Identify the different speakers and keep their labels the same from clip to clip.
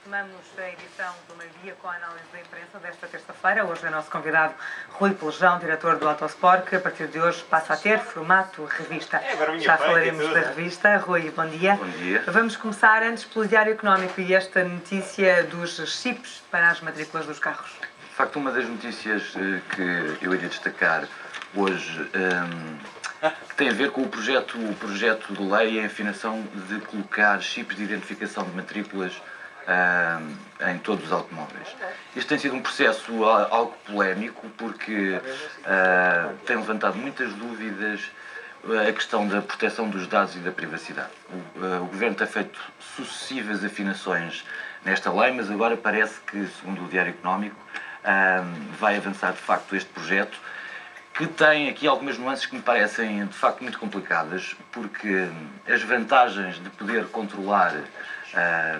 Speaker 1: Retomamos a edição do meio-dia com a análise da imprensa desta terça-feira. Hoje é o nosso convidado Rui Pelejão, diretor do Autosport, que a partir de hoje passa a ter formato revista. Já falaremos da revista. Rui, bom dia.
Speaker 2: Bom dia.
Speaker 1: Vamos começar antes pelo Diário Económico e esta notícia dos chips para as matrículas dos carros.
Speaker 2: De facto, uma das notícias que eu iria destacar hoje tem a ver com o projeto de lei e a afinação de colocar chips de identificação de matrículas em todos os automóveis. Este tem sido um processo algo polémico porque tem levantado muitas dúvidas a questão da proteção dos dados e da privacidade. O Governo tem feito sucessivas afinações nesta lei, mas agora parece que, segundo o Diário Económico, vai avançar de facto este projeto, que tem aqui algumas nuances que me parecem de facto muito complicadas, porque as vantagens de poder controlar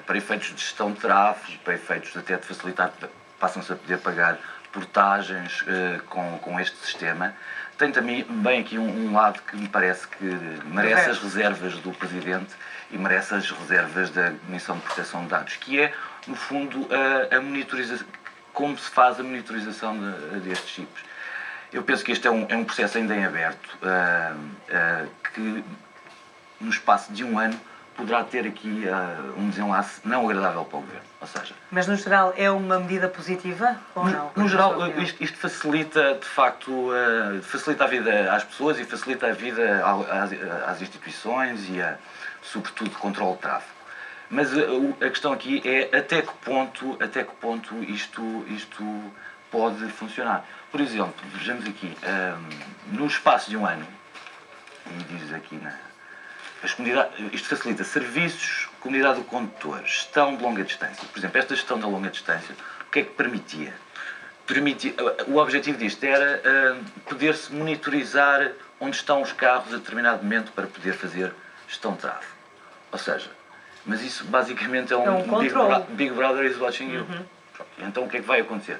Speaker 2: para efeitos de gestão de tráfego, para efeitos até de facilitar, passam-se a poder pagar portagens com este sistema, tem também bem aqui um lado que me parece que merece as reservas do Presidente e merece as reservas da Comissão de Proteção de Dados, que é, no fundo, a monitorização, como se faz a monitorização destes chips. Eu penso que este é um processo ainda em aberto, que no espaço de um ano poderá ter aqui um desenlace não agradável para o Governo. Ou seja,
Speaker 1: mas no geral é uma medida positiva ou não?
Speaker 2: No geral, isto facilita, de facto, facilita a vida às pessoas e facilita a vida às instituições e, sobretudo, controle de tráfego. Mas a questão aqui é até que ponto isto pode funcionar. Por exemplo, vejamos aqui, no espaço de um ano, e diz aqui isto facilita serviços, comunidade do condutor, gestão de longa distância. Por exemplo, esta gestão da longa distância, o que é que permitia? O objetivo disto era poder-se monitorizar onde estão os carros a determinado momento para poder fazer gestão de tráfego. Ou seja, mas isso basicamente é um Big Brother is watching you.
Speaker 1: Uhum.
Speaker 2: Então o que é que vai acontecer?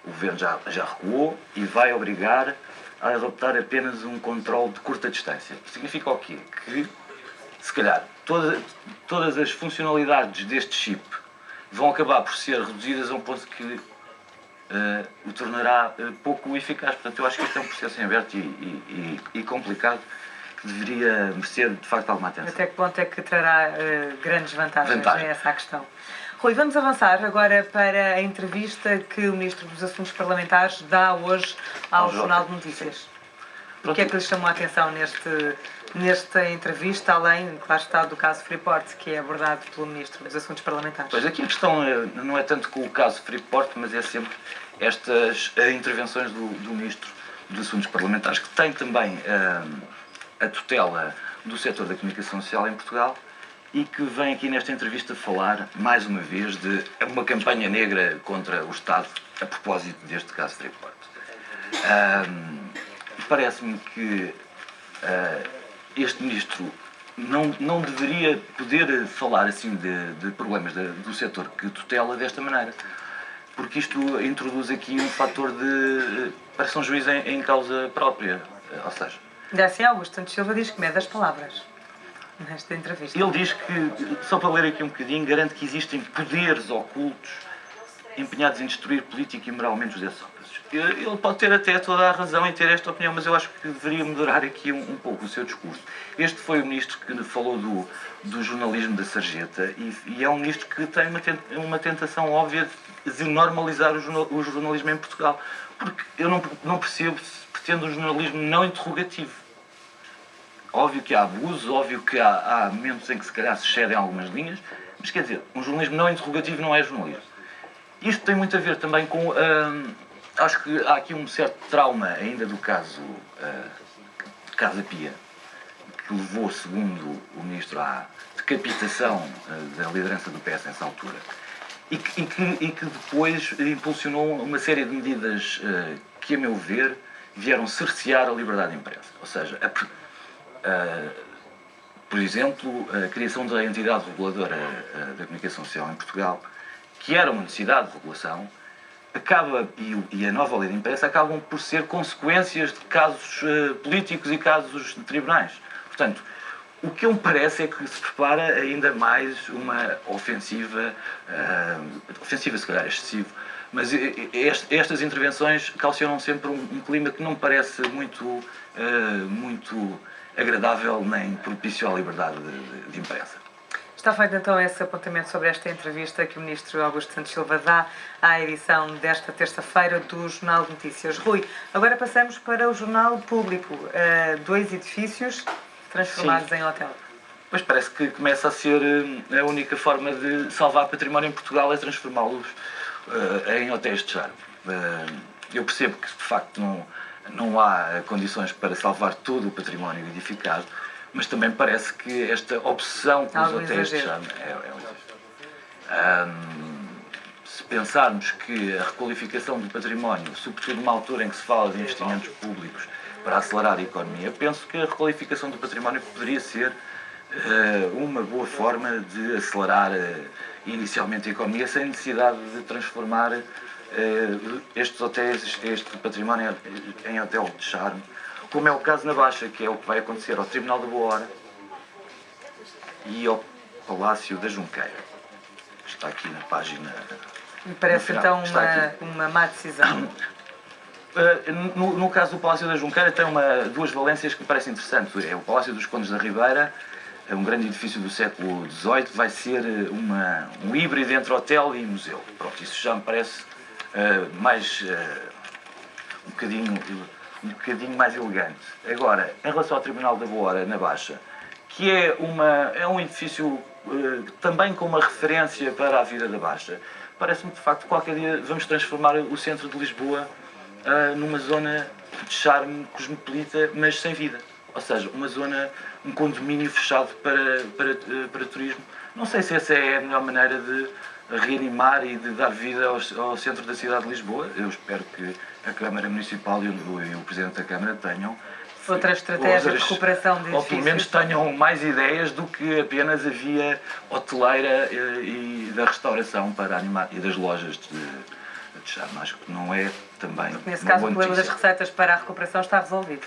Speaker 2: O Governo já recuou e vai obrigar a adotar apenas um controle de curta distância. Significa o quê? Que, se calhar, todas as funcionalidades deste chip vão acabar por ser reduzidas a um ponto que o tornará pouco eficaz. Portanto, eu acho que este é um processo em aberto e complicado, que deveria merecer, de facto, alguma atenção.
Speaker 1: Até que ponto é que trará grandes vantagens a essa questão? Rui, vamos avançar agora para a entrevista que o Ministro dos Assuntos Parlamentares dá hoje ao Jornal de Notícias. O que é que lhe chamou a atenção nesta entrevista, além, claro está, do caso Freeport, que é abordado pelo Ministro dos Assuntos Parlamentares?
Speaker 2: Pois, aqui a questão não é tanto com o caso Freeport, mas é sempre estas intervenções do Ministro dos Assuntos Parlamentares, que tem também a tutela do setor da comunicação social em Portugal, e que vem aqui nesta entrevista falar, mais uma vez, de uma campanha negra contra o Estado a propósito deste caso Freeport. Parece-me que este Ministro não deveria poder falar assim de problemas do setor que tutela desta maneira, porque isto introduz aqui um fator parece um juiz em causa própria, ou seja...
Speaker 1: Assim, Augusto Santos Silva diz que mede as palavras nesta entrevista.
Speaker 2: Ele diz que, só para ler aqui um bocadinho, garante que existem poderes ocultos empenhados em destruir político e moralmente os desóbvios. Ele pode ter até toda a razão em ter esta opinião, mas eu acho que deveria melhorar aqui um pouco o seu discurso. Este foi o ministro que falou do jornalismo da sarjeta e é um ministro que tem uma tentação óbvia de normalizar o jornalismo em Portugal. Porque eu não percebo se pretende um jornalismo não interrogativo. Óbvio que há abusos, óbvio que há momentos em que se calhar se cedem algumas linhas, mas quer dizer, um jornalismo não interrogativo não é jornalismo. Isto tem muito a ver também com... acho que há aqui um certo trauma ainda do caso Casa Pia, que levou, segundo o Ministro, à decapitação da liderança do PS nessa altura, e que depois impulsionou uma série de medidas que, a meu ver, vieram cercear a liberdade de imprensa. Ou seja, por exemplo, a criação da entidade reguladora da comunicação social em Portugal, que era uma necessidade de regulação, e a nova lei de imprensa acabam por ser consequências de casos políticos e casos de tribunais. Portanto, o que me parece é que se prepara ainda mais uma ofensiva ofensiva, se calhar é excessivo, mas estas intervenções calcionam sempre um clima que não me parece muito agradável nem propício à liberdade de imprensa.
Speaker 1: Está feito então esse apontamento sobre esta entrevista que o Ministro Augusto Santos Silva dá à edição desta terça-feira do Jornal de Notícias. Rui, agora passamos para o Jornal Público. 2 edifícios transformados em hotel.
Speaker 2: Pois parece que começa a ser a única forma de salvar património em Portugal é transformá-los em hotéis de charme. Eu percebo que de facto não há condições para salvar todo o património edificado, mas também parece que esta obsessão pelos hotéis de charme é um exagero. Se pensarmos que a requalificação do património, sobretudo numa altura em que se fala de investimentos públicos para acelerar a economia, penso que a requalificação do património poderia ser uma boa forma de acelerar inicialmente a economia sem necessidade de transformar estes hotéis, este património em hotel de charme, como é o caso na Baixa, que é o que vai acontecer ao Tribunal da Boa Hora e ao Palácio da Junqueira. Está aqui na página.
Speaker 1: Me parece então uma má decisão.
Speaker 2: No caso do Palácio da Junqueira tem duas valências que me parecem interessantes. É o Palácio dos Condes da Ribeira, é um grande edifício do século XVIII, vai ser um híbrido entre hotel e museu. Pronto, isso já me parece um bocadinho mais elegante. Agora, em relação ao Tribunal da Boa Hora, na Baixa, que é um edifício também com uma referência para a vida da Baixa, parece-me de facto que qualquer dia vamos transformar o centro de Lisboa numa zona de charme cosmopolita, mas sem vida. Ou seja, um condomínio fechado para turismo. Não sei se essa é a melhor maneira de reanimar e de dar vida ao centro da cidade de Lisboa. Eu espero que a Câmara Municipal e o Presidente da Câmara tenham
Speaker 1: outra estratégia de recuperação de edifícios.
Speaker 2: Ou pelo menos tenham mais ideias do que apenas a via hoteleira e da restauração para animar, e das lojas de charme. Acho que não é também.
Speaker 1: Nesse caso, o problema das receitas para a recuperação está resolvido.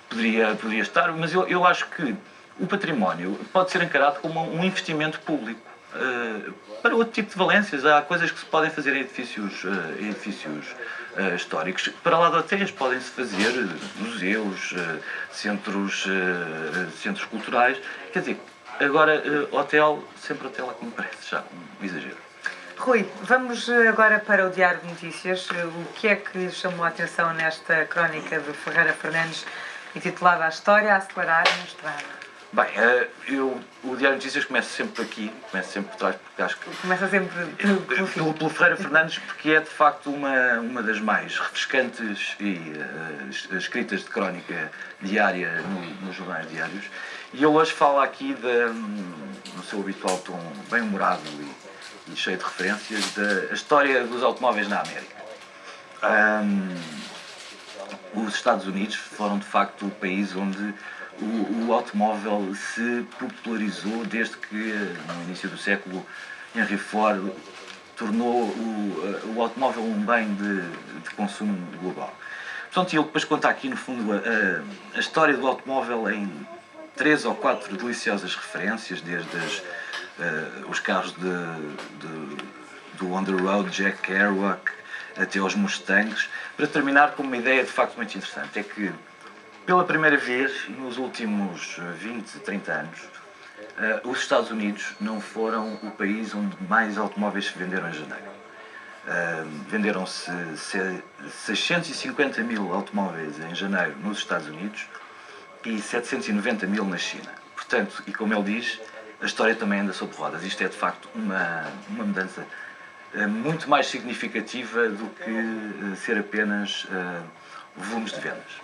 Speaker 2: Poderia estar, mas eu acho que o património pode ser encarado como um investimento público para outro tipo de valências. Há coisas que se podem fazer em edifícios históricos. Para lá de hotéis podem-se fazer museus, centros culturais. Quer dizer, agora sempre hotel é que me parece já um exagero.
Speaker 1: Rui, vamos agora para o Diário de Notícias. O que é que chamou a atenção nesta crónica de Ferreira Fernandes, intitulada A História a Acelerar na Estrada?
Speaker 2: Bem, o Diário de Notícias começa sempre por aqui, começa sempre por trás, porque acho que...
Speaker 1: Começa sempre
Speaker 2: pelo Ferreira Fernandes, porque é de facto uma das mais refrescantes escritas de crónica diária nos jornais diários. E ele hoje fala aqui, no seu habitual tom bem humorado e cheio de referências, da história dos automóveis na América. Os Estados Unidos foram de facto o país onde o automóvel se popularizou desde que, no início do século, Henry Ford tornou o automóvel um bem de consumo global. Portanto, ele depois conta aqui, no fundo, a história do automóvel em 3 ou 4 deliciosas referências, desde os carros do On The Road, Jack Kerouac, até aos Mustangs, para terminar com uma ideia de facto muito interessante. É que, pela primeira vez, nos últimos 20, 30 anos, os Estados Unidos não foram o país onde mais automóveis se venderam em janeiro. Venderam-se 650 mil automóveis em janeiro nos Estados Unidos e 790 mil na China. Portanto, e como ele diz, a história também anda sobre rodas. Isto é, de facto, uma mudança muito mais significativa do que ser apenas volumes de vendas.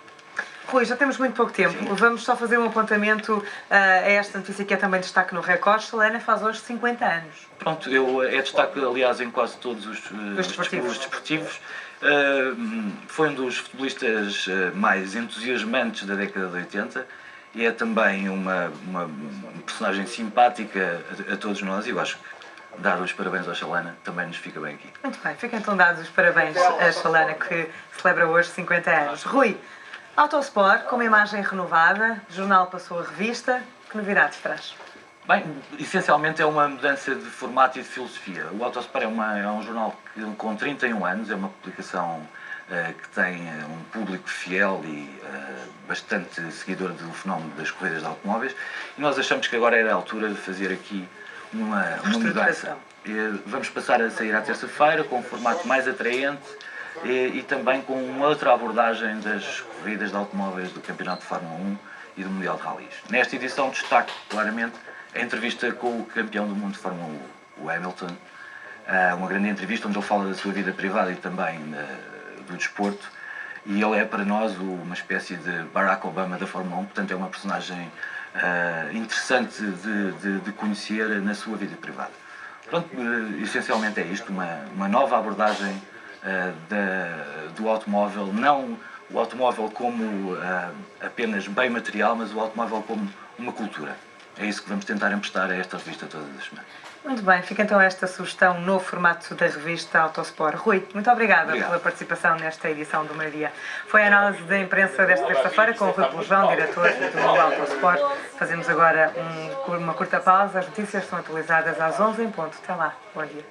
Speaker 1: Rui, já temos muito pouco tempo. Sim. Vamos só fazer um apontamento a esta notícia que é também destaque no Record. Selena faz hoje 50 anos.
Speaker 2: Pronto, é destaque, aliás, em quase todos os desportivos. Foi um dos futebolistas mais entusiasmantes da década de 80 e é também uma personagem simpática a todos nós, e eu acho que dar os parabéns ao Selena também nos fica bem aqui.
Speaker 1: Muito bem, ficam então dados os parabéns a Selena, que celebra hoje 50 anos. Rui, Autosport, com uma imagem renovada, o jornal passou a revista, que novidades traz?
Speaker 2: Bem, essencialmente é uma mudança de formato e de filosofia. O Autosport é um jornal com 31 anos, é uma publicação que tem um público fiel e bastante seguidor do fenómeno das corridas de automóveis, e nós achamos que agora era a altura de fazer aqui uma mudança. Vamos passar a sair à terça-feira com um formato mais atraente e também com uma outra abordagem das corridas de automóveis do Campeonato de Fórmula 1 e do Mundial de Rallys. Nesta edição destaco claramente a entrevista com o campeão do mundo de Fórmula 1, o Hamilton, uma grande entrevista onde ele fala da sua vida privada e também do desporto, e ele é para nós uma espécie de Barack Obama da Fórmula 1, portanto é uma personagem interessante de conhecer na sua vida privada. Pronto, essencialmente é isto, uma nova abordagem do automóvel, não o automóvel como apenas bem material, mas o automóvel como uma cultura. É isso que vamos tentar emprestar a esta revista todas as semanas.
Speaker 1: Muito bem, fica então esta sugestão no formato da revista Autosport. Rui, muito obrigada pela participação nesta edição do Meio-Dia. Foi a análise da imprensa desta terça-feira com o Rui Pelejão, diretor do Autosport. Fazemos agora uma curta pausa. As notícias são atualizadas às 11 em ponto. Até lá. Bom dia.